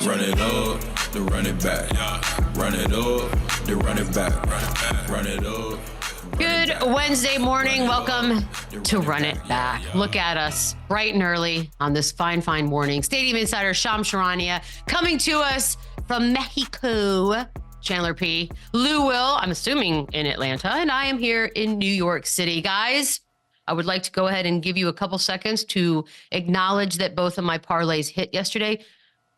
Run it up, then run it back. Run it up, then run it back. Run it up. Good Wednesday morning. Welcome to Run It Back. Look at us bright and early on this fine morning. Stadium insider Charania coming to us from Mexico. Chandler P. Lou Will, I'm assuming in Atlanta, and I am here in New York City. Guys, I would like to go ahead and give you a couple seconds to acknowledge that both of my parlays hit yesterday.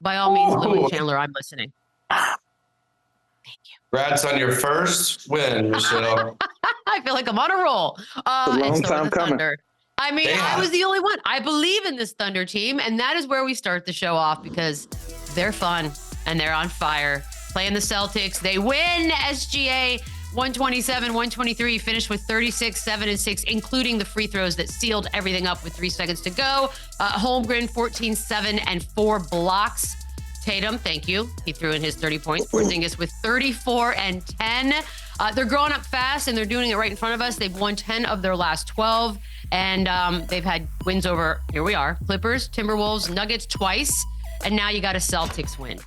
By all means, Lou and Chandler, I'm listening. Thank you. Congrats on your first win, Michelle. I feel like I'm on a roll. A long time coming. Thunder. I mean, I was the only one. I believe in this Thunder team, and that is where we start the show off because they're fun and they're on fire. Playing the Celtics, they win SGA 127-123, finished with 36, 7, and 6, including the free throws that sealed everything up with 3 seconds to go. Holmgren, 14, 7, and 4 blocks. Tatum, thank you. He threw in his 30 points. Porzingis with 34 and 10. They're growing up fast, and they're doing it right in front of us. They've won 10 of their last 12, and they've had wins over, here we are, Clippers, Timberwolves, Nuggets twice, and now you got a Celtics win.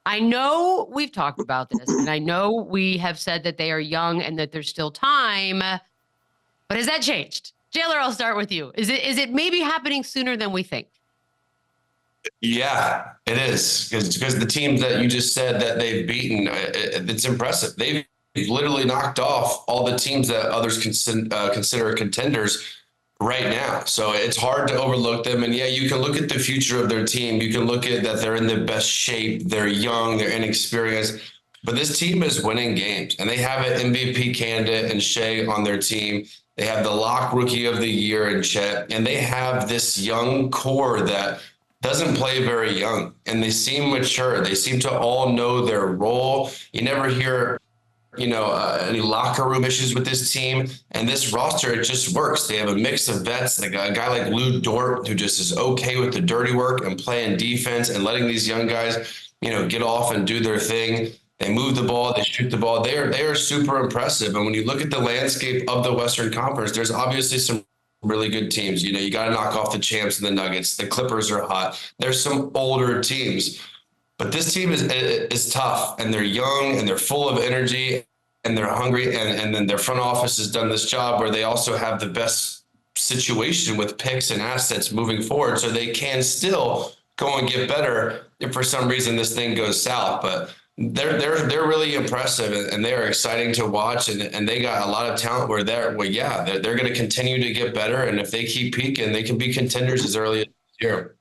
I know we've talked about this, and I know we have said that they are young and that there's still time, but has that changed? Jailer, I'll start with you. Is it maybe happening sooner than we think? Yeah, it is. Because the teams that you just said that they've beaten, it's impressive. They've literally knocked off all the teams that others consider contenders right now. So it's hard to overlook them. And yeah, you can look at the future of their team. You can look at that they're in the best shape. They're young, they're inexperienced. But this team is winning games. And they have an MVP candidate in Shea on their team. They have the lock rookie of the year in Chet. And they have this young core that doesn't play very young. And they seem mature. They seem to all know their role. You never hear any locker room issues with this team. And this roster, it just works. They have a mix of vets, like a guy like Lou Dort, who just is okay with the dirty work and playing defense and letting these young guys, get off and do their thing. They move the ball, they shoot the ball. They are super impressive. And when you look at the landscape of the Western Conference, there's obviously some really good teams. You got to knock off the champs and the Nuggets. The Clippers are hot. There's some older teams. But this team is tough, and they're young, and they're full of energy, and they're hungry, and then their front office has done this job where they also have the best situation with picks and assets moving forward, so they can still go and get better if for some reason this thing goes south. But they're really impressive, and they are exciting to watch, and they got a lot of talent where they're going to continue to get better, and if they keep peaking, they can be contenders as early as this year.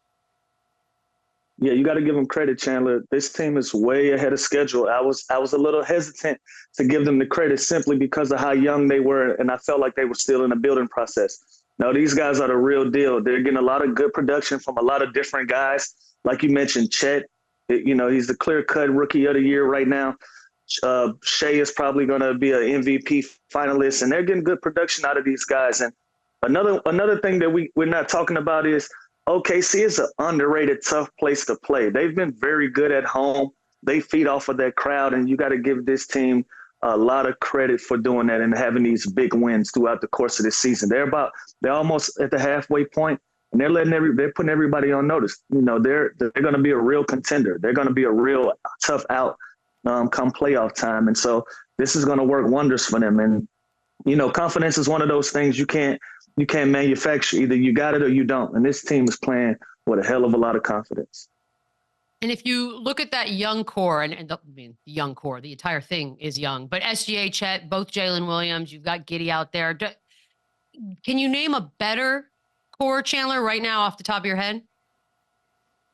Yeah, you got to give them credit, Chandler. This team is way ahead of schedule. I was a little hesitant to give them the credit simply because of how young they were, and I felt like they were still in the building process. Now, these guys are the real deal. They're getting a lot of good production from a lot of different guys. Like you mentioned, Chet, he's the clear-cut rookie of the year right now. Shea is probably going to be an MVP finalist, and they're getting good production out of these guys. And another thing that we're not talking about is OKC is an underrated, tough place to play. They've been very good at home. They feed off of that crowd, and you got to give this team a lot of credit for doing that and having these big wins throughout the course of this season. They're almost at the halfway point, and they're putting everybody on notice. They're going to be a real contender. They're going to be a real tough out come playoff time, and so this is going to work wonders for them. And confidence is one of those things you can't manufacture. Either you got it or you don't. And this team is playing with a hell of a lot of confidence. And if you look at that young core, the young core, the entire thing is young, but SGA, Chet, both Jalen Williams, you've got Giddey out there. Can you name a better core, Chandler, right now off the top of your head?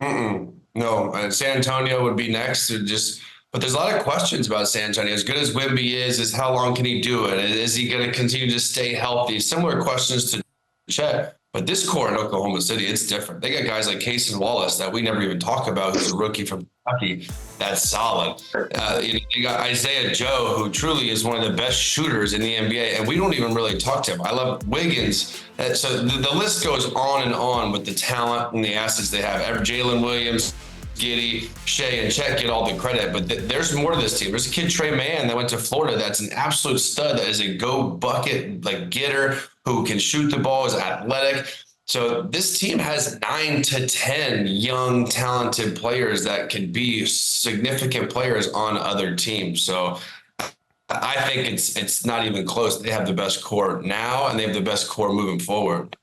No, San Antonio would be next. But there's a lot of questions about San Antonio. As good as Wemby is how long can he do it? Is he going to continue to stay healthy? Similar questions to Chet. But this core in Oklahoma City, it's different. They got guys like Case and Wallace that we never even talk about, who's a rookie from Kentucky. That's solid. You got Isaiah Joe, who truly is one of the best shooters in the NBA, and we don't even really talk to him. I love Wiggins. So the list goes on and on with the talent and the assets they have. Jalen Williams, Giddey, Shea, and Chet get all the credit, but there's more to this team. There's a kid, Trey Mann, that went to Florida that's an absolute stud, that is a go bucket, like getter, who can shoot the ball, is athletic. So this team has 9 to 10 young, talented players that can be significant players on other teams. So I think it's not even close. They have the best core now, and they have the best core moving forward.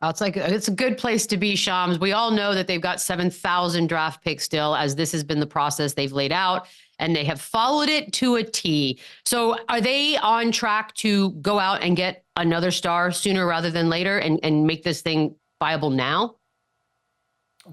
It's a good place to be, Shams. We all know that they've got 7,000 draft picks still, as this has been the process they've laid out, and they have followed it to a T. So are they on track to go out and get another star sooner rather than later and make this thing viable now?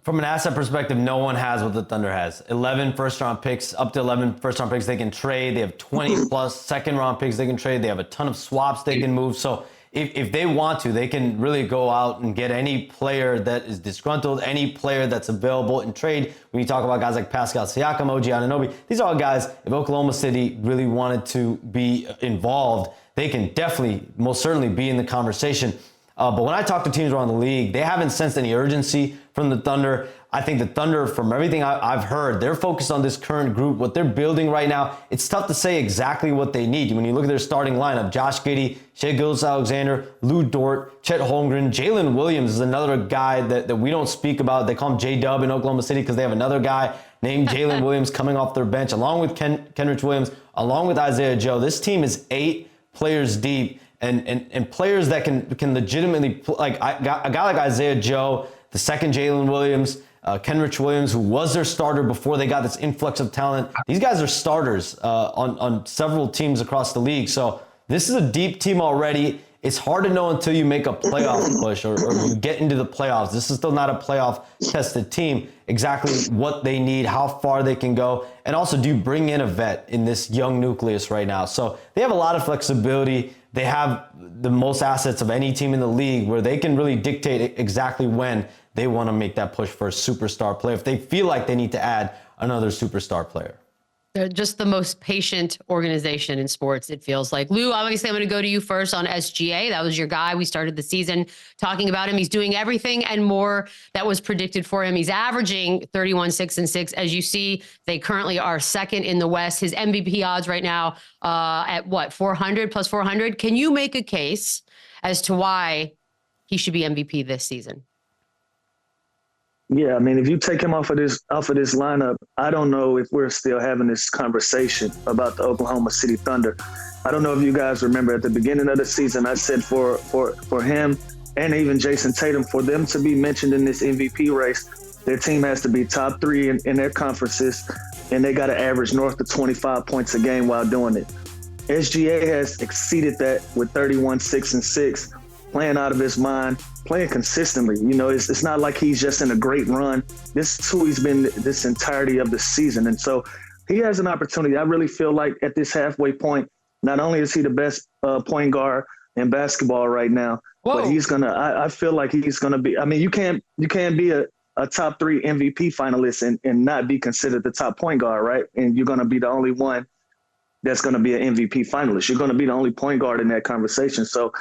From an asset perspective, no one has what the Thunder has. 11 first-round picks, up to 11 first-round picks they can trade. They have 20-plus second-round picks they can trade. They have a ton of swaps they can move. So if they want to, they can really go out and get any player that is disgruntled, any player that's available in trade. When you talk about guys like Pascal Siakam, OG Anunoby, these are all guys, if Oklahoma City really wanted to be involved, they can definitely, most certainly be in the conversation. But when I talk to teams around the league, they haven't sensed any urgency from the Thunder. I think the Thunder, from everything I've heard, they're focused on this current group, what they're building right now. It's tough to say exactly what they need. When you look at their starting lineup, Josh Giddey, Shai Gilgeous-Alexander, Lou Dort, Chet Holmgren, Jalen Williams is another guy that we don't speak about. They call him J-Dub in Oklahoma City because they have another guy named Jalen Williams coming off their bench, along with Kenrich Williams, along with Isaiah Joe. This team is 8 players deep. And players that can legitimately, like a guy like Isaiah Joe, the second Jalen Williams, Kenrich Williams, who was their starter before they got this influx of talent. These guys are starters on several teams across the league. So this is a deep team already. It's hard to know until you make a playoff push or you get into the playoffs. This is still not a playoff tested team, exactly what they need, how far they can go. And also, do you bring in a vet in this young nucleus right now? So they have a lot of flexibility. They have the most assets of any team in the league where they can really dictate exactly when they want to make that push for a superstar player if they feel like they need to add another superstar player. They're just the most patient organization in sports, it feels like. Lou, obviously, I'm going to go to you first on SGA. That was your guy. We started the season talking about him. He's doing everything and more that was predicted for him. He's averaging 31, 6, and 6. As you see, they currently are second in the West. His MVP odds right now at what, 400 plus 400? Can you make a case as to why he should be MVP this season? Yeah, I mean, if you take him off of this lineup, I don't know if we're still having this conversation about the Oklahoma City Thunder. I don't know if you guys remember at the beginning of the season, I said for him and even Jason Tatum, for them to be mentioned in this MVP race, their team has to be top 3 in their conferences, and they got to average north of 25 points a game while doing it. SGA has exceeded that with 31, 6, and 6. Playing out of his mind, playing consistently. You know, it's not like he's just in a great run. This is who he's been this entirety of the season. And so he has an opportunity. I really feel like at this halfway point, not only is he the best point guard in basketball right now, but he's I feel like he's gonna be. I mean, you can't be a top 3 MVP finalist and not be considered the top point guard, right? And you're gonna be the only one that's gonna be an MVP finalist. You're gonna be the only point guard in that conversation. So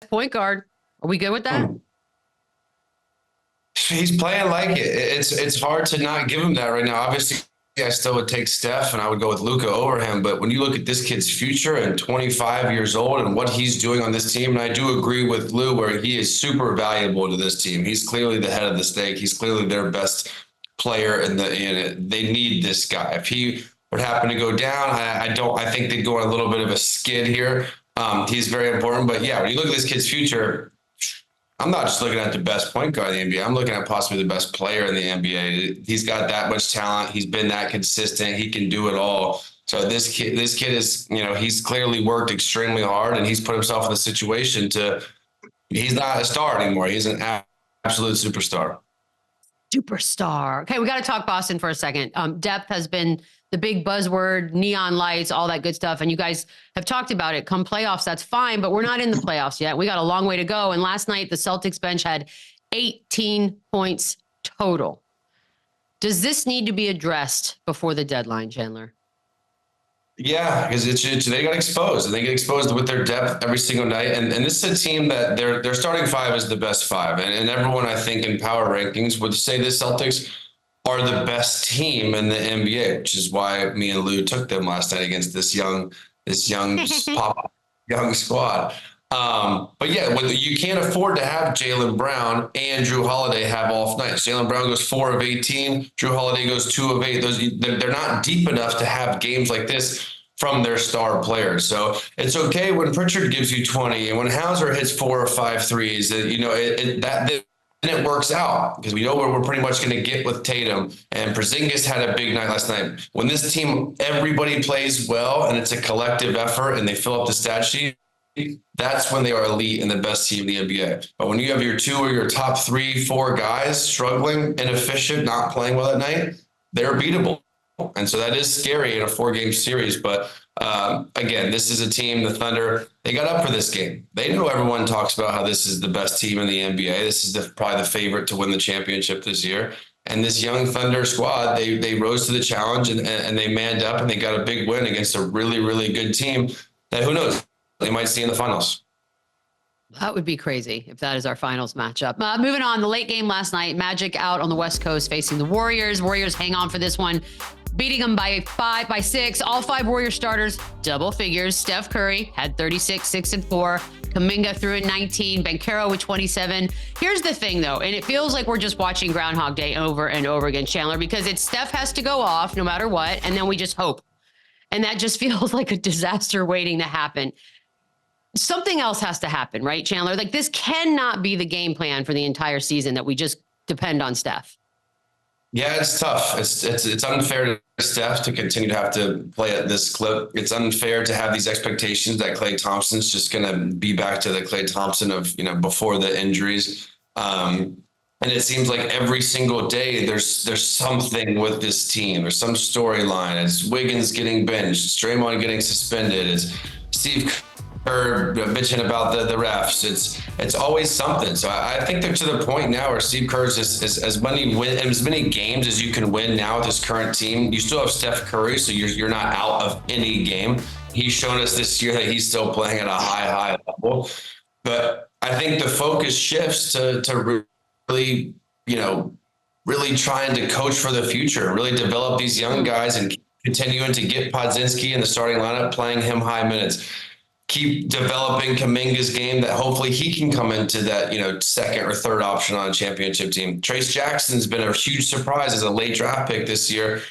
point guard. Are we good with that? He's playing like it. It's hard to not give him that right now. Obviously, I still would take Steph and I would go with Luka over him. But when you look at this kid's future and 25 years old and what he's doing on this team, and I do agree with Lou where he is super valuable to this team. He's clearly the head of the stake. He's clearly their best player they need this guy. If he would happen to go down, I think they'd go on a little bit of a skid here. He's very important, but yeah, when you look at this kid's future, I'm not just looking at the best point guard in the NBA. I'm looking at possibly the best player in the NBA. He's got that much talent. He's been that consistent. He can do it all. So this kid is, he's clearly worked extremely hard and he's put himself in the situation he's not a star anymore. He's an absolute superstar. Superstar. Okay, we got to talk Boston for a second. Depth has been the big buzzword, neon lights, all that good stuff. And you guys have talked about it. Come playoffs, that's fine, but we're not in the playoffs yet. We got a long way to go. And last night, the Celtics bench had 18 points total. Does this need to be addressed before the deadline, Chandler? Yeah, because they got exposed, and they get exposed with their depth every single night. And this is a team that their starting five is the best five, and everyone I think in power rankings would say the Celtics are the best team in the NBA, which is why me and Lou took them last night against this young squad. But yeah, you can't afford to have Jaylen Brown and Drew Holiday have off nights. Jaylen Brown goes 4 of 18. Drew Holiday goes 2 of 8. They're not deep enough to have games like this from their star players. So it's okay when Pritchard gives you 20 and when Hauser hits 4 or 5 threes. Then it works out because we know where we're pretty much going to get with Tatum. And Porzingis had a big night last night. When this team, everybody plays well and it's a collective effort and they fill up the stat sheet, that's when they are elite and the best team in the NBA. But when you have your 2 or your top 3, 4 guys struggling, inefficient, not playing well at night, they're beatable. And so that is scary in a 4-game series. But again, this is a team, the Thunder, they got up for this game. They know everyone talks about how this is the best team in the NBA. This is probably the favorite to win the championship this year. And this young Thunder squad, they rose to the challenge and they manned up and they got a big win against a really, really good team that who knows, they might see in the finals. That would be crazy if that is our finals matchup. Moving on, the late game last night, Magic out on the West Coast facing the Warriors. Warriors hang on for this one, beating them by 6. All 5 Warrior starters, double figures. Steph Curry had 36, 6 and 4. Kuminga threw in 19. Banchero with 27. Here's the thing, though, and it feels like we're just watching Groundhog Day over and over again, Chandler, because Steph has to go off no matter what, and then we just hope. And that just feels like a disaster waiting to happen. Something else has to happen, right, Chandler? Like, this cannot be the game plan for the entire season that we just depend on Steph. Yeah, it's tough. It's unfair to Steph to continue to have to play at this clip. It's unfair to have these expectations that Klay Thompson's just going to be back to the Klay Thompson of, before the injuries. And it seems like every single day there's something with this team. There's some storyline. It's Wiggins getting benched. It's Draymond getting suspended. It's Steve Kerr bitching about the refs. It's always something. So I think they're to the point now where Steve Kerr's is as many games as you can win now with this current team. You still have Steph Curry, so you're not out of any game. He's shown us this year that he's still playing at a high level. But I think the focus shifts to really, really trying to coach for the future, really develop these young guys and continuing to get Podziemski in the starting lineup, playing him high minutes. Keep developing Kuminga's game that hopefully he can come into that, second or third option on a championship team. Trace Jackson's been a huge surprise as a late draft pick this year.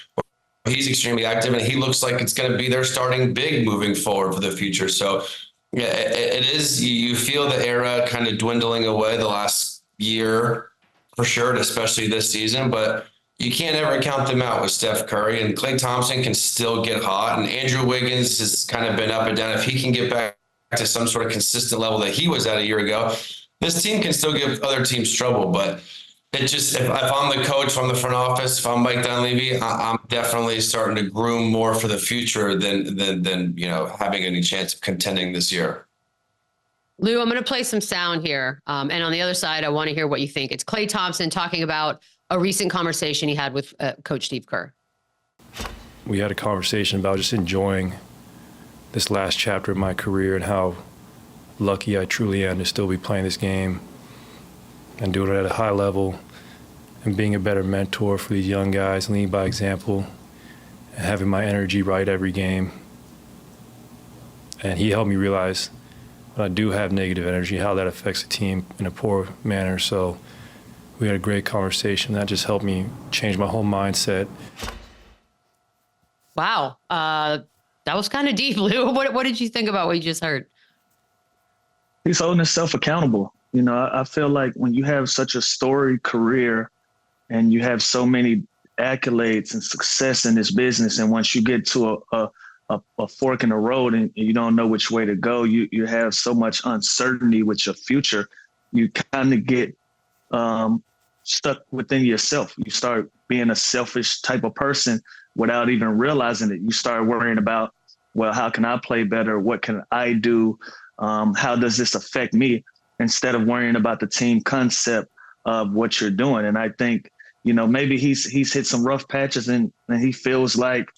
He's extremely active and he looks like it's going to be their starting big moving forward for the future. So yeah, it is, you feel the era kind of dwindling away the last year for sure, especially this season, but you can't ever count them out with Steph Curry, and Klay Thompson can still get hot, and Andrew Wiggins has kind of been up and down. If he can get back to some sort of consistent level that he was at a year ago, this team can still give other teams trouble. But it just, if I'm the coach, if I'm the front office, if I'm Mike Dunleavy, I'm definitely starting to groom more for the future than having any chance of contending this year. Lou, I'm going to play some sound here. And on the other side, I want to hear what you think. It's Klay Thompson talking about a recent conversation he had with Coach Steve Kerr. We had a conversation about just enjoying this last chapter of my career and how lucky I truly am to still be playing this game and doing it at a high level and being a better mentor for these young guys, leading by example and having my energy right every game. And he helped me realize when I do have negative energy, how that affects the team in a poor manner. So we had a great conversation. That just helped me change my whole mindset. Wow. That was kind of deep, Lou. What did you think about what you just heard? He's holding himself accountable. I feel like when you have such a storied career and you have so many accolades and success in this business, and once you get to a fork in the road and you don't know which way to go, you have so much uncertainty with your future, you kind of get stuck within yourself. You start being a selfish type of person without even realizing it. You start worrying about, well, how can I play better? What can I do? How does this affect me? Instead of worrying about the team concept of what you're doing. And I think, maybe he's hit some rough patches and he feels like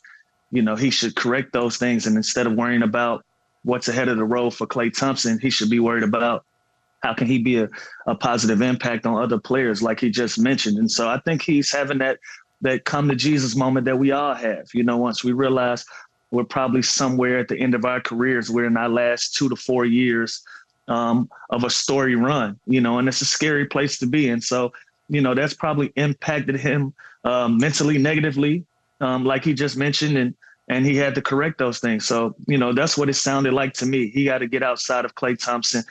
he should correct those things. And instead of worrying about what's ahead of the road for Klay Thompson, he should be worried about how can he be a positive impact on other players, like he just mentioned. And so I think he's having that come to Jesus moment that we all have. Once we realize we're probably somewhere at the end of our careers, we're in our last 2 to 4 years of a story run, and it's a scary place to be. And so, that's probably impacted him mentally negatively, like he just mentioned, and he had to correct those things. So, that's what it sounded like to me. He got to get outside of Klay Thompson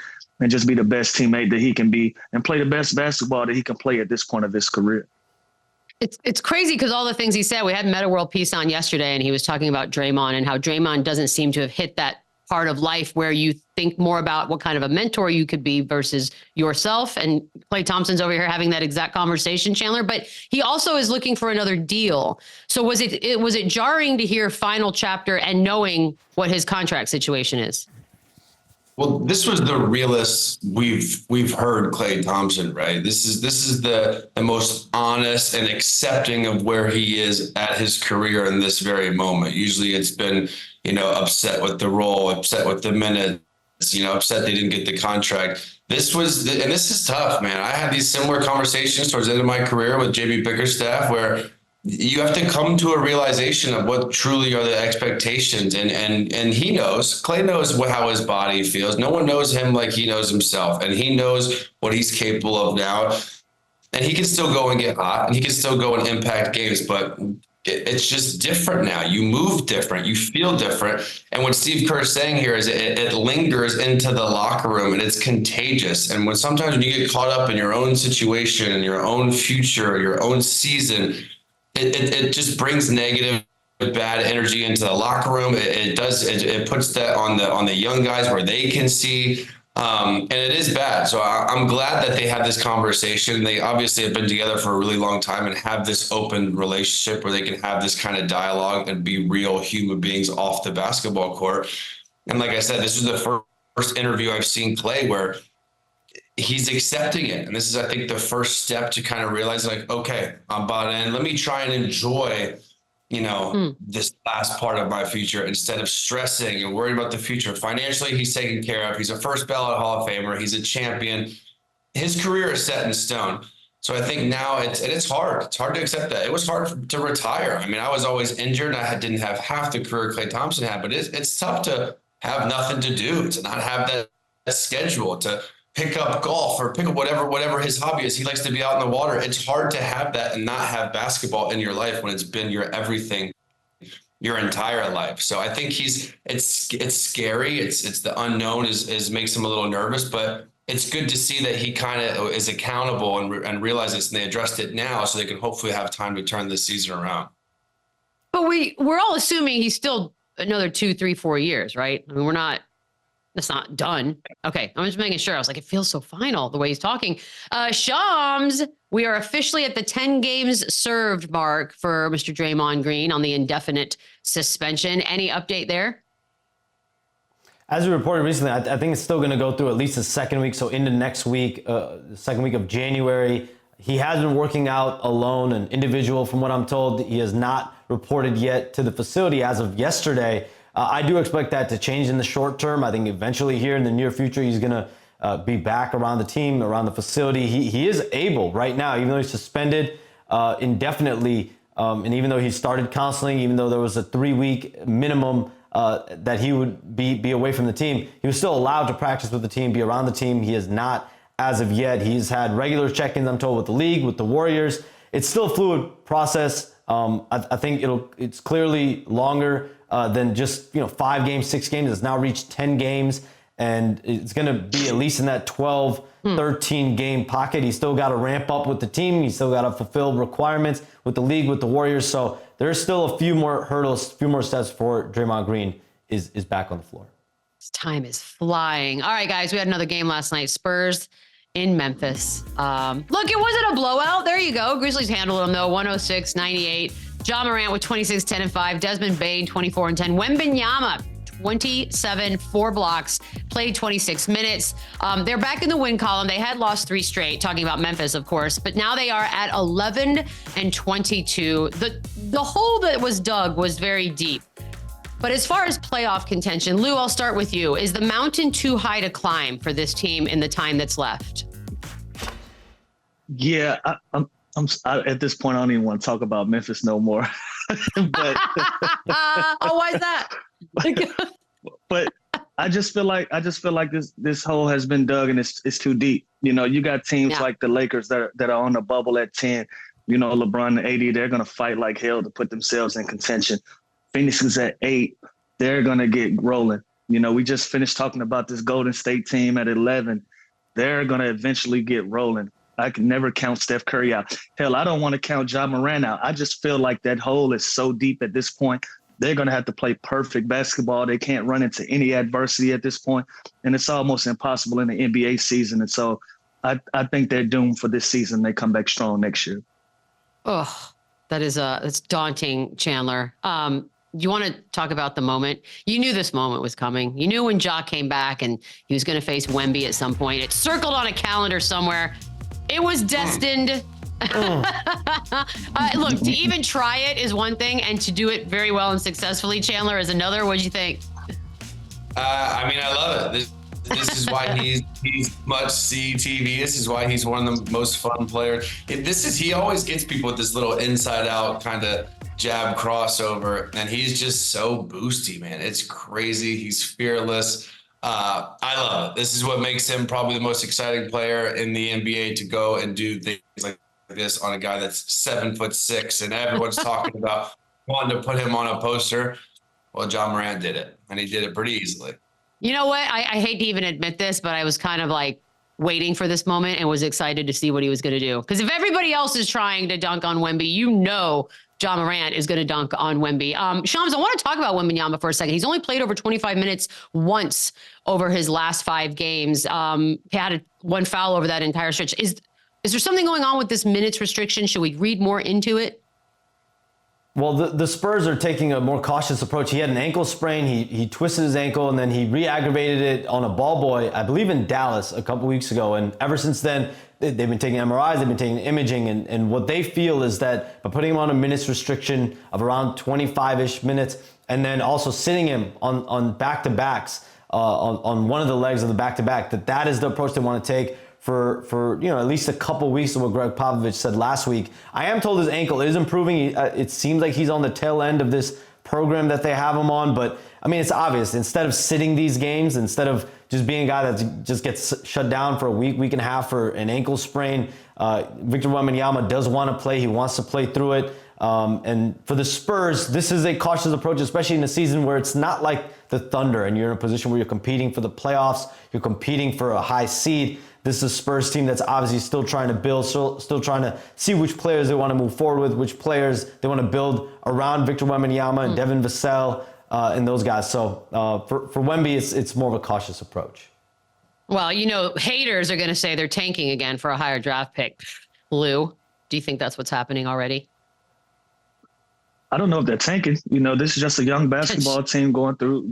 and just be the best teammate that he can be and play the best basketball that he can play at this point of his career. It's crazy because all the things he said, we had Meta World Peace on yesterday, and he was talking about Draymond and how Draymond doesn't seem to have hit that part of life where you think more about what kind of a mentor you could be versus yourself. And Klay Thompson's over here having that exact conversation, Chandler, but he also is looking for another deal. So was it jarring to hear final chapter and knowing what his contract situation is? Well, this was the realest we've heard Klay Thompson, right? This is the most honest and accepting of where he is at his career in this very moment. Usually it's been, upset with the role, upset with the minutes, upset they didn't get the contract. This is tough, man. I had these similar conversations towards the end of my career with JB Bickerstaff, where you have to come to a realization of what truly are the expectations. And he knows, Klay knows how his body feels. No one knows him like he knows himself. And he knows what he's capable of now. And he can still go and get hot, and he can still go and impact games, but it's just different now. You move different, you feel different. And what Steve Kerr is saying here is it lingers into the locker room, and it's contagious. And sometimes when you get caught up in your own situation and your own future, your own season, it just brings negative, bad energy into the locker room. It puts that on the young guys where they can see, and it is bad. So I'm glad that they had this conversation. They obviously have been together for a really long time and have this open relationship where they can have this kind of dialogue and be real human beings off the basketball court. And like I said, this is the first interview I've seen Klay where he's accepting it. And this is, I think, the first step to kind of realize, like, okay, I'm bought in. Let me try and enjoy, this last part of my future instead of stressing and worrying about the future. Financially, he's taken care of. He's a first ballot Hall of Famer. He's a champion. His career is set in stone. So I think now it's hard. It's hard to accept that. It was hard to retire. I mean, I was always injured. I didn't have half the career Klay Thompson had, but it's tough to have nothing to do, to not have that schedule, to pick up golf or pick up whatever his hobby is. He likes to be out in the water. It's hard to have that and not have basketball in your life when it's been your everything your entire life. So I think it's scary. It's the unknown is makes him a little nervous, but it's good to see that he kind of is accountable and realizes, and they addressed it now so they can hopefully have time to turn this season around. But we're all assuming he's still another 2, 3, 4 years, right? I mean, that's not done. Okay, I'm just making sure. I was like, it feels so final the way he's talking. Shams, we are officially at the 10 games served mark for Mr. Draymond Green on the indefinite suspension. Any update there? As we reported recently, I think it's still going to go through at least the second week. So into next week, the second week of January. He has been working out alone, an individual, from what I'm told. He has not reported yet to the facility as of yesterday. I do expect that to change in the short term. I think eventually here in the near future, he's going to be back around the team, around the facility. He is able right now, even though he's suspended indefinitely, and even though he started counseling, even though there was a 3-week minimum that he would be away from the team, he was still allowed to practice with the team, be around the team. He is not as of yet. He's had regular check-ins, I'm told, with the league, with the Warriors. It's still a fluid process. I think it's clearly longer than just 5 games, 6 games. It's now reached 10 games, and it's going to be at least in that 12, 13 game pocket. He's still got to ramp up with the team. He's still got to fulfill requirements with the league, with the Warriors. So there's still a few more hurdles, a few more steps before Draymond Green is back on the floor. This time is flying. All right, guys, we had another game last night. Spurs in Memphis. Look, it wasn't a blowout. There you go. Grizzlies handled them, though, 106-98. Ja Morant with 26, 10, and 5. Desmond Bane, 24 and 10. Wembanyama, 27, 4 blocks, played 26 minutes. They're back in the win column. They had lost 3 straight, talking about Memphis, of course, but now they are at 11 and 22. The hole that was dug was very deep. But as far as playoff contention, Lou, I'll start with you. Is the mountain too high to climb for this team in the time that's left? Yeah, I'm at this point, I don't even want to talk about Memphis no more. But oh, why is that? but I just feel like this hole has been dug and it's too deep. You know, you got teams like the Lakers that are on the bubble at 10. You know, LeBron and AD, they're gonna fight like hell to put themselves in contention. Phoenix is at 8. They're going to get rolling. You know, we just finished talking about this Golden State team at 11. They're going to eventually get rolling. I can never count Steph Curry out. Hell, I don't want to count Ja Morant out. I just feel like that hole is so deep at this point. They're going to have to play perfect basketball. They can't run into any adversity at this point, and it's almost impossible in the NBA season. And so I think they're doomed for this season. They come back strong next year. Oh, that's daunting, Chandler. You want to talk about the moment? You knew this moment was coming. You knew when Ja came back and he was going to face Wemby at some point. It circled on a calendar somewhere. It was destined. Look, to even try it is one thing, and to do it very well and successfully, Chandler, is another. What did you think? I mean, I love it. This is why he's must see TV. This is why he's one of the most fun players. He always gets people with this little inside out kind of jab crossover, and he's just so boosty, man. It's crazy. He's fearless. I love it. This is what makes him probably the most exciting player in the NBA to go and do things like this on a guy that's 7'6", and everyone's talking about wanting to put him on a poster. Well, Ja Morant did it, and he did it pretty easily. You know what? I hate to even admit this, but I was kind of like waiting for this moment and was excited to see what he was going to do. Because if everybody else is trying to dunk on Wemby, you know Ja Morant is going to dunk on Wemby. Shams, I want to talk about Wembanyama for a second. He's only played over 25 minutes once over his last 5 games. He had one foul over that entire stretch. Is there something going on with this minutes restriction? Should we read more into it? Well, the Spurs are taking a more cautious approach. He had an ankle sprain. He twisted his ankle, and then he re-aggravated it on a ball boy, I believe in Dallas a couple weeks ago. And ever since then, they've been taking MRIs, they've been taking imaging, and what they feel is that by putting him on a minutes restriction of around 25-ish minutes, and then also sitting him on back-to-backs, on one of the legs of the back-to-back, that is the approach they want to take for at least a couple weeks of what Greg Popovich said last week. I am told his ankle is improving. It seems like he's on the tail end of this program that they have him on, but I mean, it's obvious. Instead of sitting these games, instead of just being a guy that just gets shut down for a week and a half for an ankle sprain, Victor Wembanyama does want to play. He wants to play through it. And for the Spurs, this is a cautious approach, especially in a season where it's not like the Thunder and you're in a position where you're competing for the playoffs, you're competing for a high seed. This is a Spurs team that's obviously still trying to build, still trying to see which players they want to move forward with, which players they want to build around Victor Wembanyama and Devin Vassell and those guys. So for Wemby, it's more of a cautious approach. Well, haters are going to say they're tanking again for a higher draft pick. Lou, do you think that's what's happening already? I don't know if they're tanking. This is just a young basketball team going through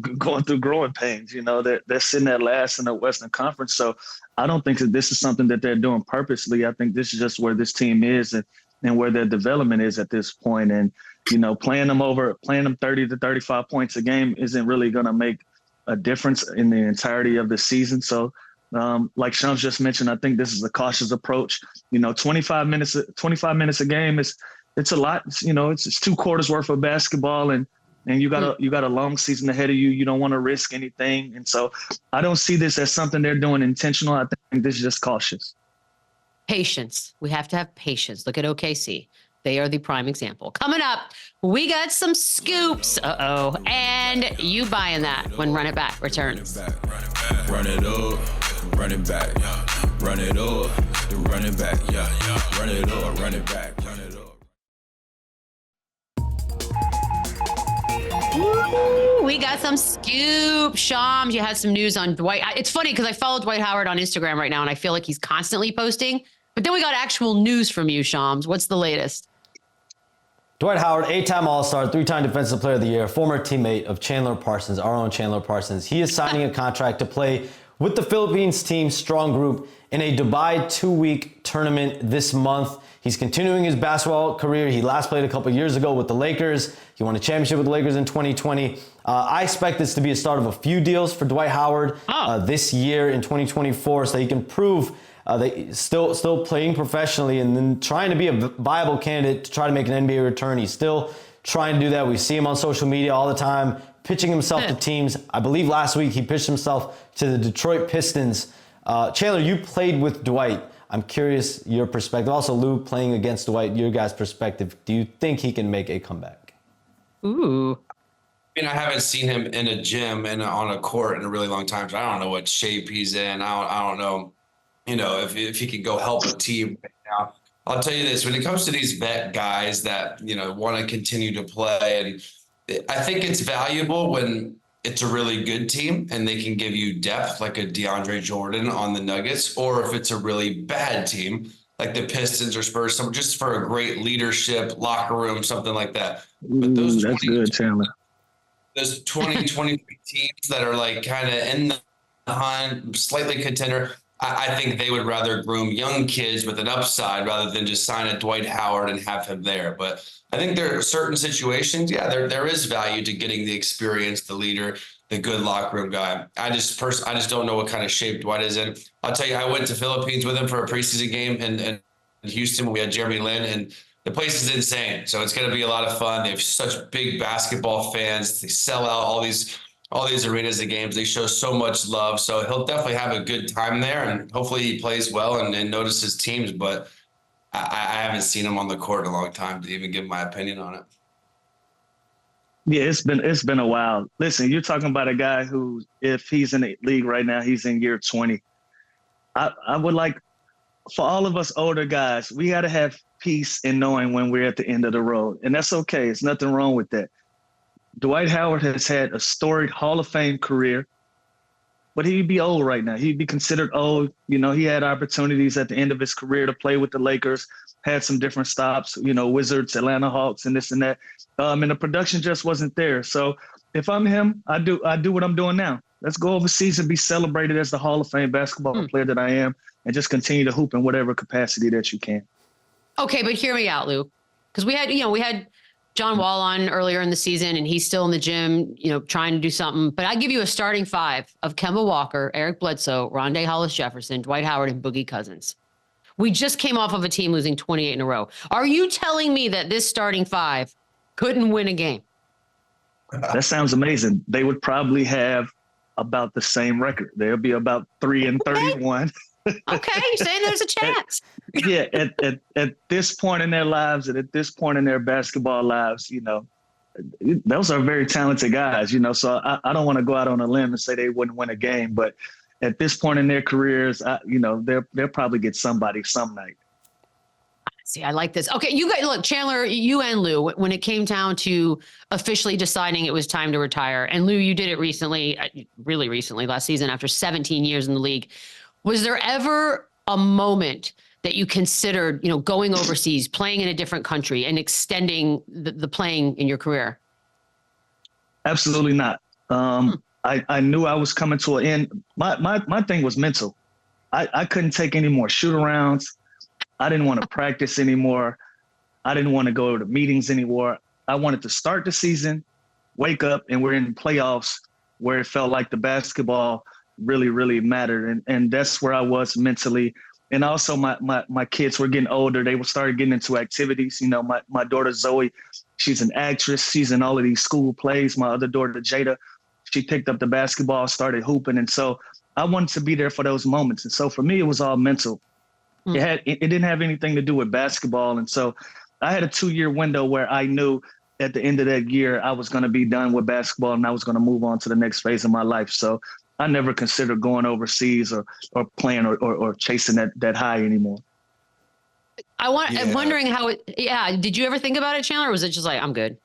growing pains. They're sitting at last in the Western Conference. So I don't think that this is something that they're doing purposely. I think this is just where this team is and where their development is at this point. And, playing them 30 to 35 points a game isn't really going to make a difference in the entirety of the season. So like Shams just mentioned, I think this is a cautious approach. 25 minutes a game it's a lot. It's 2 quarters worth of basketball, and you got a long season ahead of you. You don't want to risk anything, and so I don't see this as something they're doing intentional. I think this is just cautious. Patience. We have to have patience. Look at OKC. They are the prime example. Coming up, we got some scoops. And you buying that when Run It Back returns. Run it up, run it back, run it up, run it back, run it up, run it back, run it up. Ooh, we got some scoop. Shams, you had some news on Dwight. It's funny because I follow Dwight Howard on Instagram right now, and I feel like he's constantly posting. But then we got actual news from you, Shams. What's the latest? Dwight Howard, 8-time All-Star, 3-time Defensive Player of the Year, former teammate of Chandler Parsons, our own Chandler Parsons. He is signing a contract to play with the Philippines team Strong Group in a Dubai 2-week tournament this month. He's continuing his basketball career. He last played a couple years ago with the Lakers. He won a championship with the Lakers in 2020. I expect this to be a start of a few deals for Dwight Howard this year in 2024, so he can prove that he's still playing professionally and then trying to be a viable candidate to try to make an NBA return. He's still trying to do that. We see him on social media all the time, pitching himself to teams. I believe last week he pitched himself to the Detroit Pistons. Chandler, you played with Dwight. I'm curious your perspective. Also, Lou, playing against Dwight, your guys' perspective. Do you think he can make a comeback? Ooh. I mean, I haven't seen him in a gym and on a court in a really long time, so I don't know what shape he's in. I don't know, if he can go help a team right now. I'll tell you this, when it comes to these vet guys that, want to continue to play, and I think it's valuable when it's a really good team and they can give you depth like a DeAndre Jordan on the Nuggets, or if it's a really bad team like the Pistons or Spurs, just for a great leadership, locker room, something like that. But those that's good, Chandler. Those 2023 teams that are like kind of in the hunt, slightly contender, I think they would rather groom young kids with an upside rather than just sign a Dwight Howard and have him there. But I think there are certain situations, there is value to getting the experience, the leader, the good locker room guy. I just don't know what kind of shape Dwight is in. I'll tell you, I went to Philippines with him for a preseason game in Houston when we had Jeremy Lin, and the place is insane. So it's going to be a lot of fun. They have such big basketball fans. They sell out all these arenas and games. They show so much love. So he'll definitely have a good time there, and hopefully he plays well and notices teams. But I haven't seen him on the court in a long time to even give my opinion on it. Yeah, it's been a while. Listen, you're talking about a guy who, if he's in the league right now, he's in year 20. I would like, for all of us older guys, we got to have peace in knowing when we're at the end of the road. And that's okay. There's nothing wrong with that. Dwight Howard has had a storied Hall of Fame career, but he'd be old right now. He'd be considered old. He had opportunities at the end of his career to play with the Lakers, had some different stops, Wizards, Atlanta Hawks, and this and that. And the production just wasn't there. So if I'm him, I do what I'm doing now. Let's go overseas and be celebrated as the Hall of Fame basketball player that I am, and just continue to hoop in whatever capacity that you can. Okay, but hear me out, Lou, because we had John Wall on earlier in the season, and he's still in the gym, trying to do something. But I give you a starting 5 of Kemba Walker, Eric Bledsoe, Rondé Hollis-Jefferson, Dwight Howard, and Boogie Cousins. We just came off of a team losing 28 in a row. Are you telling me that this starting 5 couldn't win a game? That sounds amazing. They would probably have about the same record. They'll be about 3-31. Okay, you're saying there's a chance. Yeah, at this point in their lives and at this point in their basketball lives, those are very talented guys, so I don't want to go out on a limb and say they wouldn't win a game, but at this point in their careers, they'll probably get somebody some night. See, I like this. Okay, you guys, look, Chandler, you and Lou, when it came down to officially deciding it was time to retire, and Lou, you did it recently, really recently, last season, after 17 years in the league. Was there ever a moment that you considered, going overseas, playing in a different country, and extending the playing in your career? Absolutely not. I knew I was coming to an end. My thing was mental. I couldn't take any more shoot-arounds. I didn't want to practice anymore. I didn't want to go to meetings anymore. I wanted to start the season, wake up, and we're in playoffs where it felt like the basketball really, really mattered. And that's where I was mentally. And also my kids were getting older. They started getting into activities. My daughter Zoe, she's an actress. She's in all of these school plays. My other daughter Jada, she picked up the basketball, started hooping. And so I wanted to be there for those moments. And so for me, it was all mental. It didn't have anything to do with basketball. And so I had a 2-year window where I knew at the end of that year, I was going to be done with basketball and I was going to move on to the next phase of my life. So I never considered going overseas or playing or chasing that high anymore. I'm wondering how did you ever think about it, Chandler? Or was it just like, I'm good?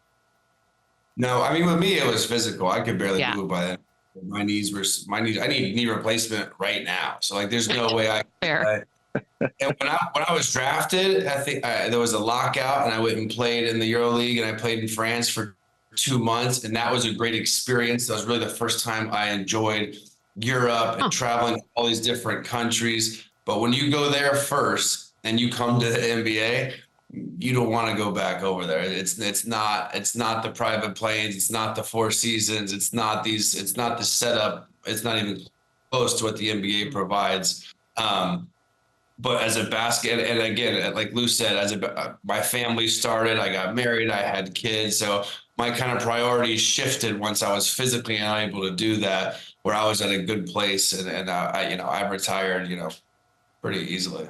No, I mean, with me, it was physical. I could barely move by then. My knees. I need knee replacement right now. So there's no way I. Fair. And when I was drafted, I think there was a lockout, and I went and played in the EuroLeague, and I played in France for 2 months, and that was a great experience. That was really the first time I enjoyed Europe and traveling to all these different countries. But when you go there first and you come to the NBA, you don't want to go back over there. It's not the private planes. It's not the Four Seasons. It's not the setup. It's not even close to what the NBA provides. But as a basket, and again, like Lou said, my family started, I got married, I had kids. So my kind of priorities shifted once I was physically unable to do that, where I was at a good place, and I retired, pretty easily.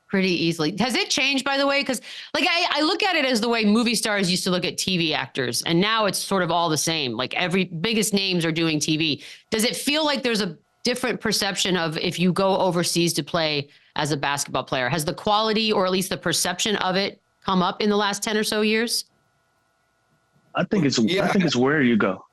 Pretty easily. Has it changed, by the way? Because like I look at it as the way movie stars used to look at TV actors, and now it's sort of all the same. Like every biggest names are doing TV. Does it feel like there's a different perception of if you go overseas to play as a basketball player? Has the quality, or at least the perception of it, come up in the last 10 or so years? I think it's where you go.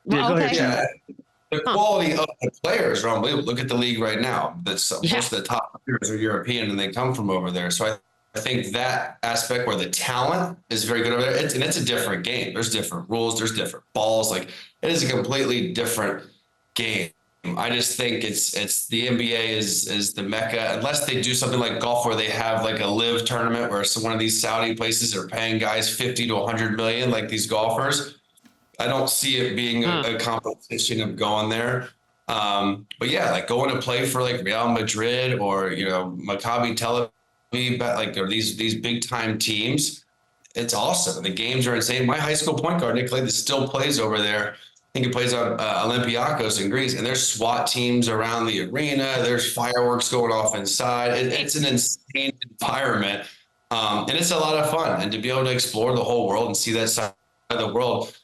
Yeah, Well, go okay. ahead, Yeah, the quality of the players are unbelievable. Look at the league right now. Most of the top players are European, and they come from over there. So I think that aspect where the talent is very good over there, it's a different game. There's different rules. There's different balls. Like, it is a completely different game. I just think it's the NBA is the mecca, unless they do something like golf where they have like a live tournament where one of these Saudi places are paying guys 50 to 100 million, like these golfers. I don't see it being a competition of going there. But yeah, like going to play for like Real Madrid or, Maccabi Tel Aviv, like, or these big time teams, it's awesome. The games are insane. My high school point guard, Nick Clay, still plays over there. I think he plays on Olympiacos in Greece, and there's SWAT teams around the arena. There's fireworks going off inside. It's an insane environment, and it's a lot of fun. And to be able to explore the whole world and see that side of the world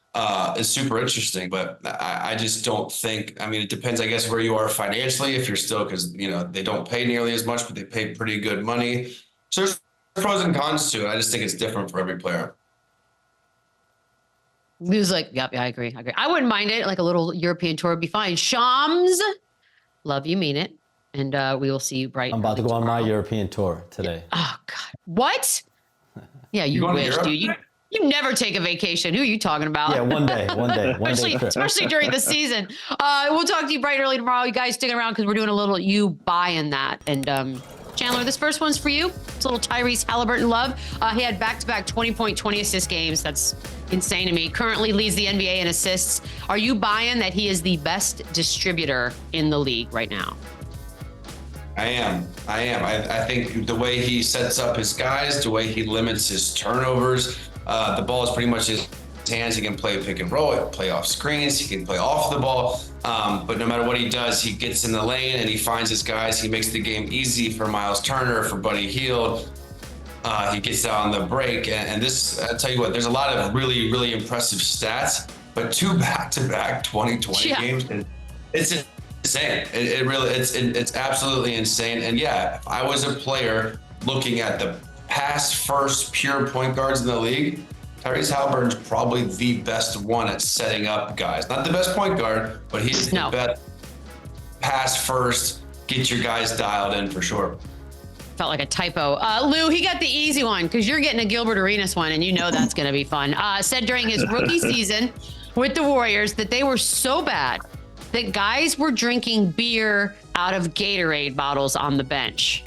is super interesting. But I just don't think. I mean, it depends, I guess, where you are financially. If you're still, because they don't pay nearly as much, but they pay pretty good money. So there's pros and cons to it. I just think it's different for every player. He was like, yep, yeah, I agree. I wouldn't mind it. Like a little European tour would be fine. Shams, love you, mean it. And we will see you bright. I'm about to go tomorrow. on my European tour today. Oh, God. What? Yeah, you wish, dude. You never take a vacation. Who are you talking about? Yeah, one day. Especially during the season. We'll talk to you bright early tomorrow. You guys sticking around because we're doing a little you buying that. And Chandler, this first one's for you. It's a little Tyrese Halliburton love. He had back-to-back 20-point, 20-assist games. That's insane to me. Currently leads the NBA in assists. Are you buying that he is the best distributor in the league right now? I am. I think the way he sets up his guys, the way he limits his turnovers, the ball is pretty much his hands. He can play pick and roll, he can play off screens, he can play off the ball. But no matter what he does, he gets in the lane and he finds his guys. He makes the game easy for Miles Turner, for Buddy Hield. He gets out on the break. And this, I'll tell you what, there's a lot of really, really impressive stats, but 2 back-to-back 2020 games, it's insane. It really, it's absolutely insane. And yeah, if I was a player looking at the pass first pure point guards in the league, Tyrese Halliburton's probably the best one at setting up guys. Not the best point guard, but he's the best pass first, get your guys dialed in for sure. Felt like a typo. Lou, he got the easy one because you're getting a Gilbert Arenas one, and you know that's going to be fun. Said during his rookie season with the Warriors that they were so bad that guys were drinking beer out of Gatorade bottles on the bench.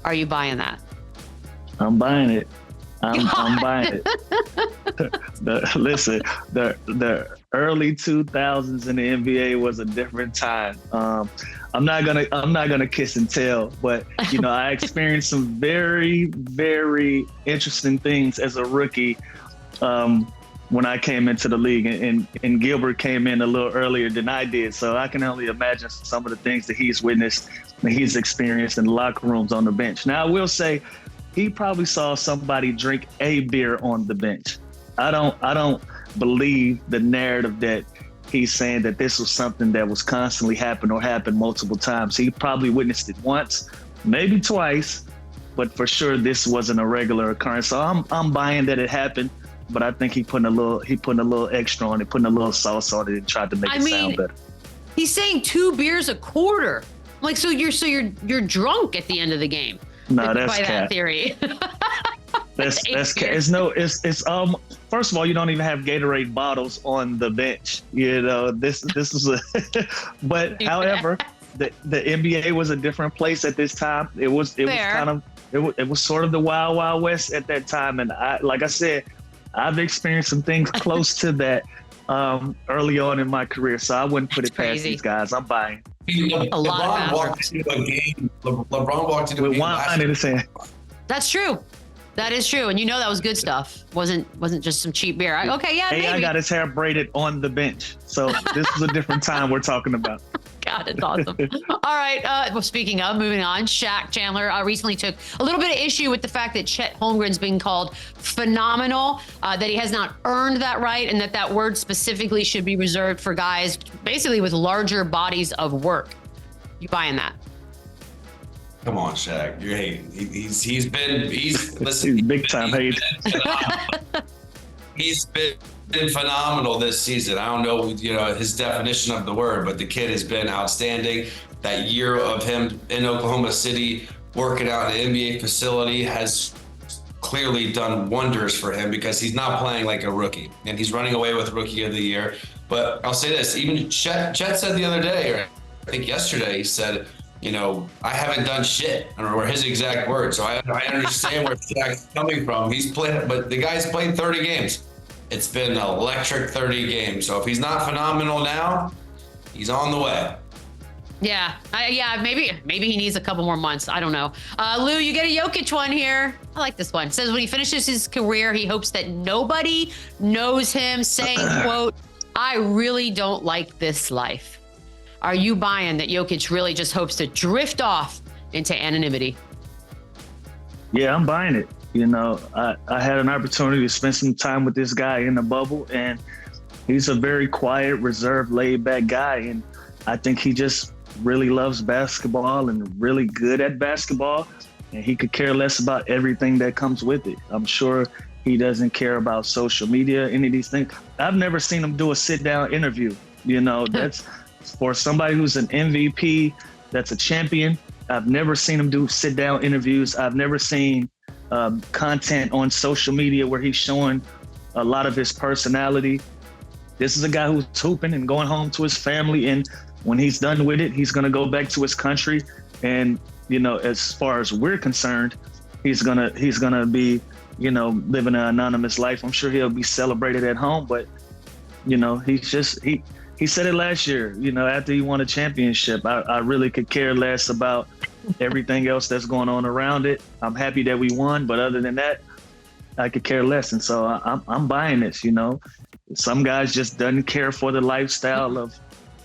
Are you buying that? I'm buying it. I'm buying it. Listen, the early 2000s in the NBA was a different time. I'm not gonna kiss and tell, but I experienced some very, very interesting things as a rookie when I came into the league, and Gilbert came in a little earlier than I did. So I can only imagine some of the things that he's witnessed, that he's experienced in the locker rooms on the bench. Now I will say, he probably saw somebody drink a beer on the bench. I don't believe the narrative that he's saying that this was something that was constantly happening or happened multiple times. He probably witnessed it once, maybe twice, but for sure this wasn't a regular occurrence. So I'm buying that it happened, but I think he putting a little extra on it, putting a little sauce on it, and tried to make it sound better. He's saying 2 beers a quarter. like, so you're drunk at the end of the game. No, that's by that cap. theory. That's cap. It's first of all, you don't even have Gatorade bottles on the bench. You know, this is but however, the NBA was a different place at this time. It was sort of the wild, wild west at that time. And like I said, I've experienced some things close to that early on in my career. So I wouldn't put it past these guys. I'm buying. LeBron walked into a game. LeBron walked into a game. Wine in his hand. That's true. That is true. And that was good stuff. Wasn't just some cheap beer. Okay, yeah, maybe. AI got his hair braided on the bench. So this is a different time we're talking about. God, it's awesome. All right. Well, speaking of, moving on, Shaq Chandler recently took a little bit of issue with the fact that Chet Holmgren's being called phenomenal, that he has not earned that right, and that word specifically should be reserved for guys basically with larger bodies of work. You buying that? Come on, Shaq. You're hating. He's He's big time hate. He's been phenomenal this season. I don't know, his definition of the word, but the kid has been outstanding. That year of him in Oklahoma City working out in an NBA facility has clearly done wonders for him because he's not playing like a rookie and he's running away with Rookie of the Year. But I'll say this, even Chet said the other day, or I think yesterday, he said, I haven't done shit, or his exact words. So I understand where Shaq's coming from. He's played, but the guy's played 30 games. It's been an electric 30 games. So if he's not phenomenal now, he's on the way. Yeah. Maybe he needs a couple more months. I don't know. Lou, you get a Jokic one here. I like this one. It says when he finishes his career, he hopes that nobody knows him, saying, quote, "I really don't like this life." Are you buying that Jokic really just hopes to drift off into anonymity? Yeah, I'm buying it. I had an opportunity to spend some time with this guy in the bubble, and he's a very quiet, reserved, laid-back guy. And I think he just really loves basketball and really good at basketball, and he could care less about everything that comes with it. I'm sure he doesn't care about social media, any of these things. I've never seen him do a sit-down interview. That's for somebody who's an MVP, that's a champion. I've never seen him do sit-down interviews. I've never seen content on social media where he's showing a lot of his personality. This is a guy who's hooping and going home to his family, and when he's done with it, he's going to go back to his country. And as far as we're concerned, he's gonna be living an anonymous life. I'm sure he'll be celebrated at home, but he said it last year, after he won a championship. I really could care less about everything else that's going on around it. I'm happy that we won, but other than that, I could care less. And so I'm buying this. Some guys just doesn't care for the lifestyle of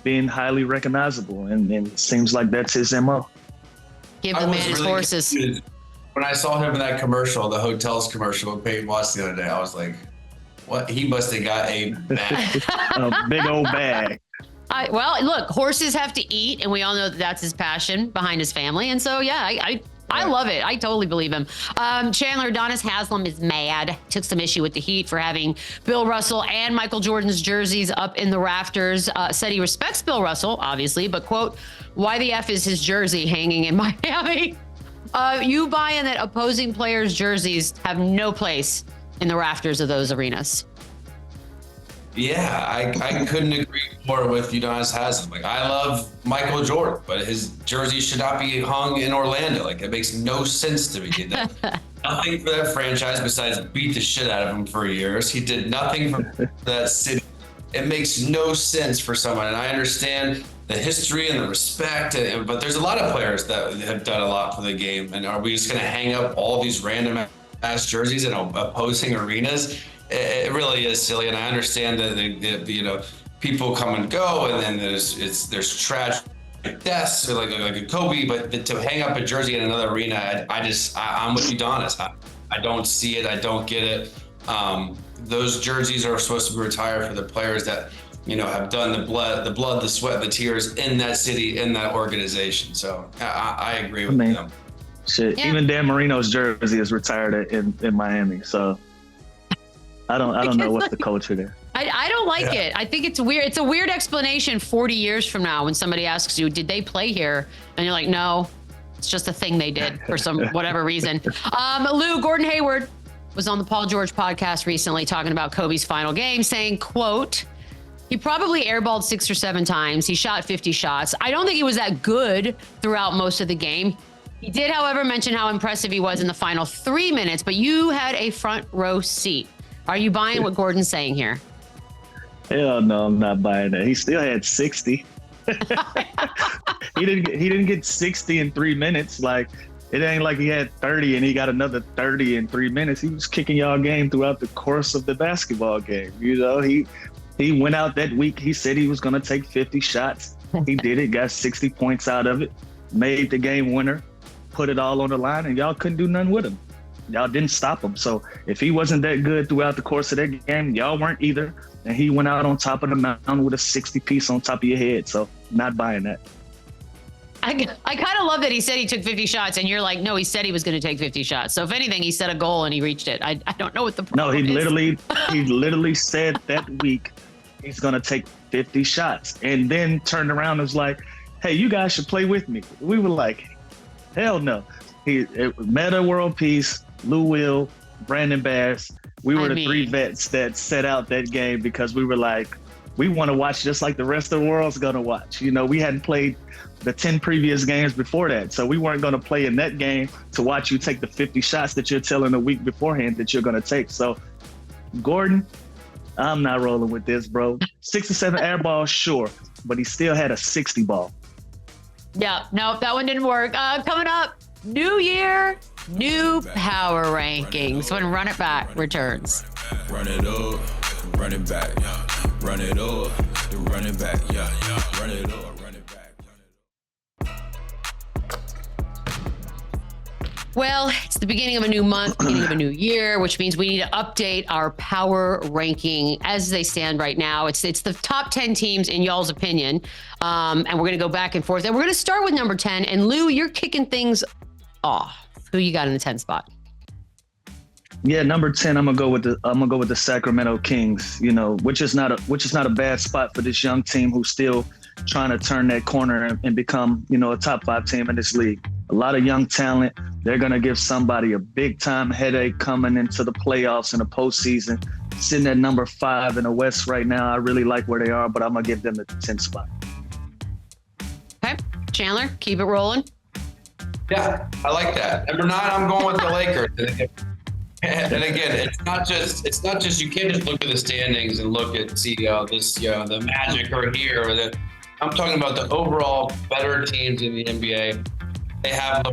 being highly recognizable, and it seems like that's his MO. Give the man his horses. Confused. When I saw him in that commercial, the hotels commercial with Peyton Watts the other day, I was like, what? He must have got a bag. A big old bag. Well, look, horses have to eat, and we all know that that's his passion behind his family. And so, yeah, I love it. I totally believe him. Chandler, Adonis Haslam is mad. Took some issue with the Heat for having Bill Russell and Michael Jordan's jerseys up in the rafters. Said he respects Bill Russell, obviously, but, quote, why the F is his jersey hanging in Miami? You buying that opposing players' jerseys have no place in the rafters of those arenas? Yeah, I couldn't agree more with Udonis Haslam. Like, I love Michael Jordan, but his jersey should not be hung in Orlando. Like, it makes no sense to me. Nothing for that franchise besides beat the shit out of him for years. He did nothing for that city. It makes no sense for someone. And I understand the history and the respect, but there's a lot of players that have done a lot for the game. And are we just going to hang up all these random ass jerseys in opposing arenas? It really is silly, and I understand that people come and go, and then there's tragic deaths, or like a Kobe, but to hang up a jersey in another arena, I'm with you, Donis. I don't see it. I don't get it. Those jerseys are supposed to be retired for the players that have done the blood, the sweat, the tears in that city, in that organization. So I agree with them. Shit, yeah. Even Dan Marino's jersey is retired in Miami. So I don't know what's the culture there. I don't like it. I think it's weird. It's a weird explanation 40 years from now when somebody asks you, did they play here? And you're like, no, it's just a thing they did for some whatever reason. Lou, Gordon Hayward was on the Paul George podcast recently talking about Kobe's final game, saying, quote, he probably airballed 6 or 7 times. He shot 50 shots. I don't think he was that good throughout most of the game. He did, however, mention how impressive he was in the final 3 minutes, but you had a front row seat. Are you buying what Gordon's saying here? Hell no, I'm not buying that. He still had 60. He didn't get 60 in 3 minutes. Like, it ain't like he had 30 and he got another 30 in 3 minutes. He was kicking y'all game throughout the course of the basketball game. You know, he went out that week. He said he was going to take 50 shots. He did it, got 60 points out of it, made the game winner, put it all on the line, and y'all couldn't do nothing with him. Y'all didn't stop him. So if he wasn't that good throughout the course of that game, y'all weren't either. And he went out on top of the mountain with a 60 piece on top of your head. So not buying that. I kind of love that he said he took 50 shots and you're like, no, he said he was going to take 50 shots. So if anything, he set a goal and he reached it. I don't know what the problem is. He literally said that week he's going to take 50 shots and then turned around and was like, hey, you guys should play with me. We were like, hell no. Meta World Peace, Lou Will, Brandon Bass. We were the 3 vets that set out that game because we were like, we want to watch just like the rest of the world's going to watch. You know, we hadn't played the 10 previous games before that. So we weren't going to play in that game to watch you take the 50 shots that you're telling a week beforehand that you're going to take. So, Gordon, I'm not rolling with this, bro. 6 or 7 air balls, sure, but he still had a 60 ball. Yeah, no, that one didn't work. Coming up, new year, new power rankings when Run It Back returns. Run it up, run it back, run it up, run it back, run it up, run it back. Well, it's the beginning of a new month, beginning of a new year, which means we need to update our power ranking as they stand right now. It's the top 10 teams in y'all's opinion, and we're going to go back and forth. And we're going to start with number 10. And Lou, you're kicking things off. Who you got in the 10 spot? Yeah, number 10. I'm gonna go with the Sacramento Kings. You know, which is not a bad spot for this young team who's still trying to turn that corner and become, you know, a top 5 team in this league. A lot of young talent. They're going to give somebody a big-time headache coming into the playoffs and the postseason. Sitting at number 5 in the West right now, I really like where they are, but I'm going to give them the 10th spot. Okay. Chandler, keep it rolling. Yeah, I like that. Number 9, I'm going with the Lakers. And again, it's not just you can't just look at the standings and look at the Magic are here. I'm talking about the overall better teams in the NBA. They have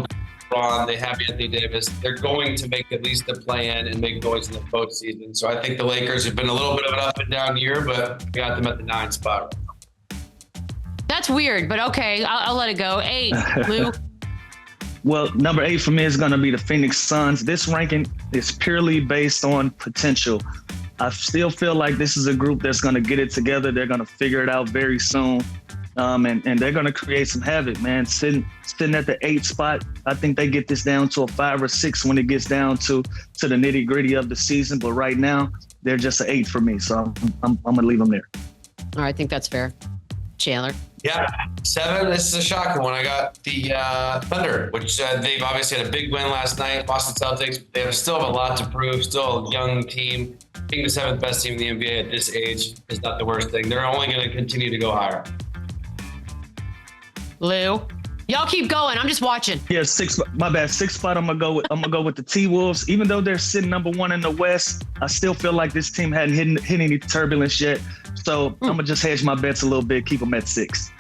LeBron, they have Anthony Davis. They're going to make at least the play-in and make noise in the postseason. So I think the Lakers have been a little bit of an up and down year, but we got them at the 9th spot. That's weird, but okay, I'll let it go. 8, Lou. Well, number 8 for me is going to be the Phoenix Suns. This ranking is purely based on potential. I still feel like this is a group that's going to get it together. They're going to figure it out very soon. And they're going to create some havoc, man. Sitting at the 8th spot, I think they get this down to a 5 or 6 when it gets down to the nitty gritty of the season. But right now, they're just an 8 for me. So I'm going to leave them there. All right, I think that's fair. Chandler. Yeah, 7. This is a shocking one. I got the Thunder, which they've obviously had a big win last night. Boston Celtics. They still have a lot to prove. Still a young team. Being the 7th best team in the NBA at this age is not the worst thing. They're only going to continue to go higher. Lou, y'all keep going. I'm just watching. Yeah, 6. My bad. 6th spot. I'm gonna go with the T-Wolves. Even though they're sitting number 1 in the West, I still feel like this team hadn't hit any turbulence yet. So I'm gonna just hedge my bets a little bit. Keep them at 6.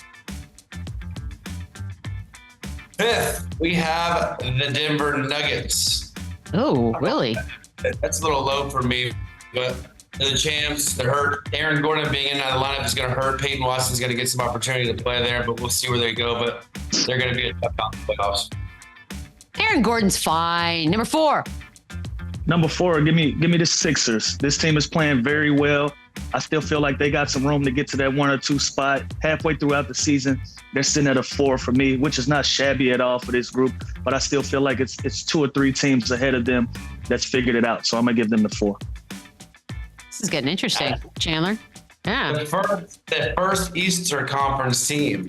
5th, we have the Denver Nuggets. Oh, really? That's a little low for me, but they're the champs. They're hurt. Aaron Gordon being in the lineup is going to hurt. Peyton Watson's going to get some opportunity to play there, but we'll see where they go. But they're going to be a tough out in the playoffs. Aaron Gordon's fine. Number 4. Number 4, give me the Sixers. This team is playing very well. I still feel like they got some room to get to that 1 or 2 spot. Halfway throughout the season, they're sitting at a 4 for me, which is not shabby at all for this group. But I still feel like it's 2 or 3 teams ahead of them that's figured it out. So I'm going to give them the 4. This is getting interesting, Chandler. Yeah. The first Eastern Conference team,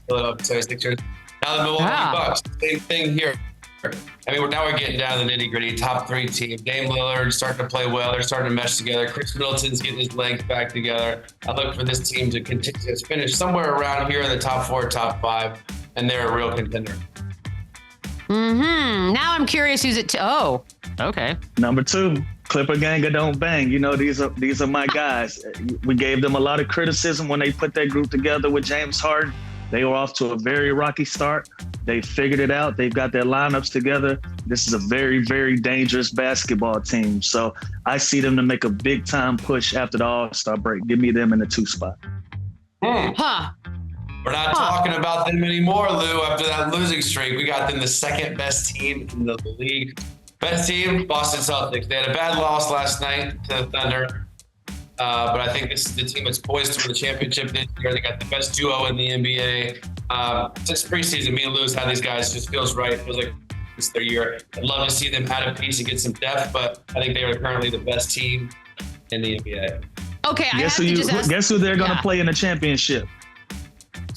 Philadelphia 76ers. Now the Milwaukee Bucks, same thing here. I mean, now we're getting down to the nitty gritty. Top 3 team. Dame Lillard starting to play well. They're starting to mesh together. Chris Middleton's getting his legs back together. I look for this team to continue to finish somewhere around here in the top 4, top 5, and they're a real contender. Now I'm curious who's it. Oh, okay. Number 2, Clipper Ganga don't bang. You know, these are my guys. We gave them a lot of criticism when they put that group together with James Harden. They were off to a very rocky start. They figured it out. They've got their lineups together. This is a very, very dangerous basketball team. So I see them to make a big time push after the All-Star break. Give me them in the 2 spot. Huh. We're not talking about them anymore, Lou. After that losing streak, we got them the 2nd best team in the league. Best team, Boston Celtics. They had a bad loss last night to the Thunder. But I think this is the team that's poised to win the championship this year. They got the best duo in the NBA. Since preseason, me and Lou's had these guys. Just feels right. Feels like it's their year. I'd love to see them add a piece and get some depth, but I think they are currently the best team in the NBA. Okay, Guess who they're going to play in the championship?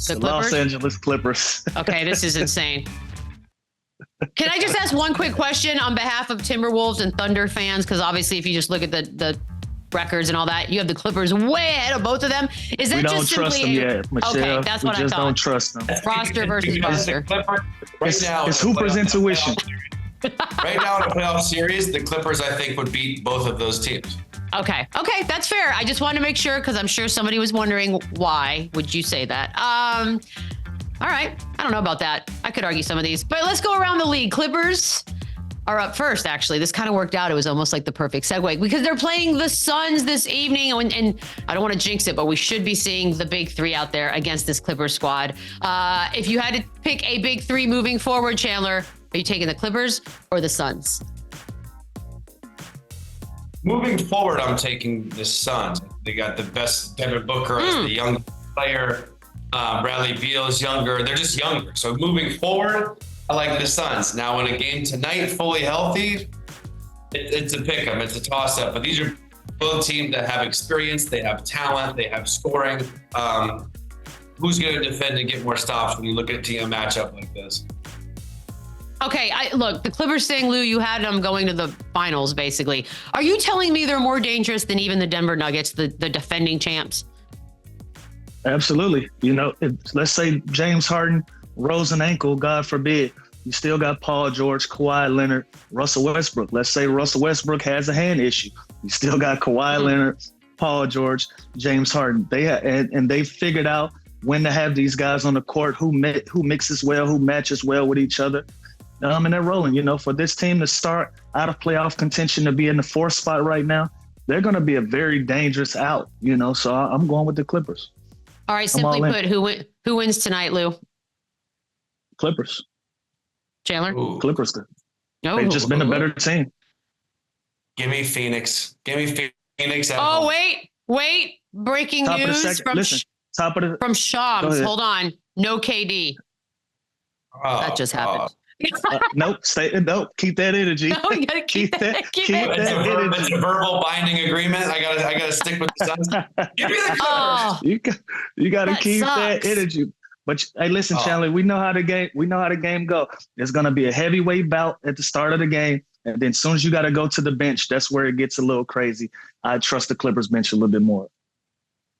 The Los Angeles Clippers. Okay, this is insane. Can I just ask one quick question on behalf of Timberwolves and Thunder fans? Because obviously, if you just look at the records and all that, you have the Clippers way ahead of both of them. Is that we don't just trust simply them yet, Michelle. Okay, that's what I thought. We just don't trust them. Roster versus roster. It's Hooper's intuition. Right now in a playoff series, the Clippers, I think, would beat both of those teams. Okay, that's fair. I just wanted to make sure because I'm sure somebody was wondering why would you say that. All right, I don't know about that. I could argue some of these, but let's go around the league. Clippers are up first, actually. This kind of worked out. It was almost like the perfect segue because they're playing the Suns this evening. And I don't want to jinx it, but we should be seeing the big 3 out there against this Clippers squad. If you had to pick a big 3 moving forward, Chandler, are you taking the Clippers or the Suns? Moving forward, I'm taking the Suns. They got the best Devin Booker as the young player. Bradley Beal is younger. They're just younger. So moving forward, I like the Suns. Now, in a game tonight, fully healthy, it's a pick 'em. It's a toss-up. But these are both teams that have experience. They have talent. They have scoring. Who's going to defend and get more stops when you look at a team matchup like this? Okay, look, the Clippers saying, Lou, you had them going to the finals, basically. Are you telling me they're more dangerous than even the Denver Nuggets, the defending champs? Absolutely. You know, let's say James Harden rolls an ankle, God forbid. You still got Paul George, Kawhi Leonard, Russell Westbrook. Let's say Russell Westbrook has a hand issue. You still got Kawhi Leonard, Paul George, James Harden. They figured out when to have these guys on the court who mixes well, who matches well with each other. And they're rolling. You know, for this team to start out of playoff contention to be in the 4th spot right now, they're going to be a very dangerous out. You know, so I'm going with the Clippers. All right, simply put, who wins tonight, Lou? Clippers. Chandler? Ooh. Clippers. They've just been a better team. Give me Phoenix. Give me Phoenix. Oh, wait. Breaking news from Shams. Hold on. No KD. That just happened. Nope. Keep that energy. No, you gotta keep that. It's a verbal binding agreement. I gotta stick with the Suns. Give me the Clippers. You gotta keep that energy. But hey, listen, Chandler, we know how the game go. There's gonna be a heavyweight bout at the start of the game, and then as soon as you gotta go to the bench, that's where it gets a little crazy. I trust the Clippers bench a little bit more.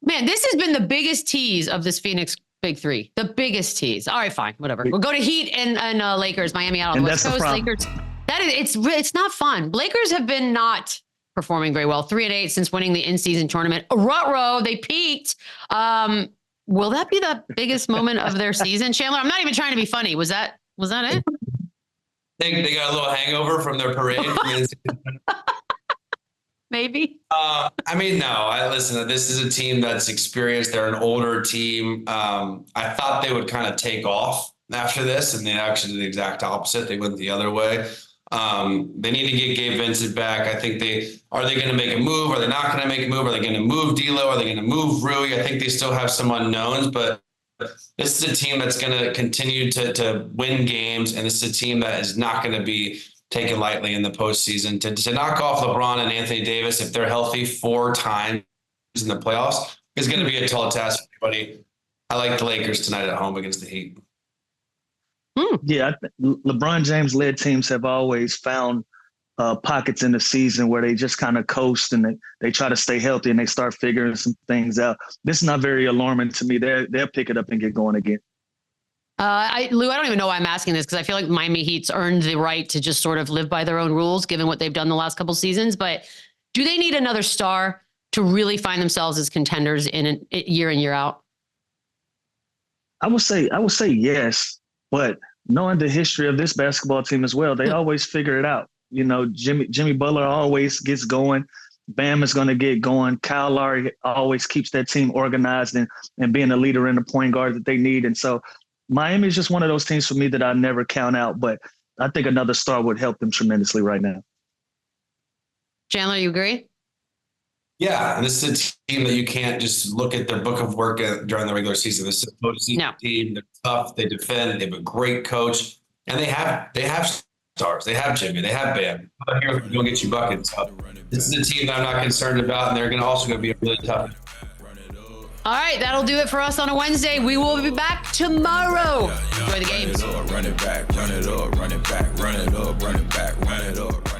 Man, this has been the biggest tease of this Phoenix Big 3. The biggest tease. All right, fine, whatever. We'll go to Heat and Lakers. Miami out on the West Coast. Lakers. It's not fun. Lakers have been not performing very well. 3-8 since winning the in-season tournament. Ruh-roh, they peaked. Will that be the biggest moment of their season, Chandler? I'm not even trying to be funny. Was that it? They got a little hangover from their parade. Maybe. I mean, no. Listen, this is a team that's experienced. They're an older team. I thought they would kind of take off after this, and they actually did the exact opposite. They went the other way. They need to get Gabe Vincent back. I think are they going to make a move? Are they not going to make a move? Are they going to move D'Lo? Are they going to move Rui? I think they still have some unknowns, but this is a team that's going to continue to win games, and this is a team that is not going to be taken lightly in the postseason. To knock off LeBron and Anthony Davis, if they're healthy 4 times in the playoffs, is going to be a tall task for anybody. I like the Lakers tonight at home against the Heat. Yeah, LeBron James led teams have always found pockets in the season where they just kind of coast and they try to stay healthy and they start figuring some things out. This is not very alarming to me. They'll pick it up and get going again. Lou, I don't even know why I'm asking this because I feel like Miami Heat's earned the right to just sort of live by their own rules, given what they've done the last couple seasons. But do they need another star to really find themselves as contenders in year out? I would say yes, but knowing the history of this basketball team as well, they always figure it out. You know, Jimmy Butler always gets going. Bam is going to get going. Kyle Lowry always keeps that team organized and being a leader and the point guard that they need. And so Miami is just one of those teams for me that I never count out, but I think another star would help them tremendously right now. Chandler, you agree? Yeah, and this is a team that you can't just look at their book of work during the regular season. This is a postseason team. They're tough. They defend. They have a great coach, and they have stars. They have Jimmy. They have Bam. Here, going to get you buckets. So this is a team that I'm not concerned about, and they're also going to be really tough. All right, that'll do it for us on a Wednesday. We will be back tomorrow. Enjoy the games. Run it back, run it up, run it back, run it up, run it back, run it up.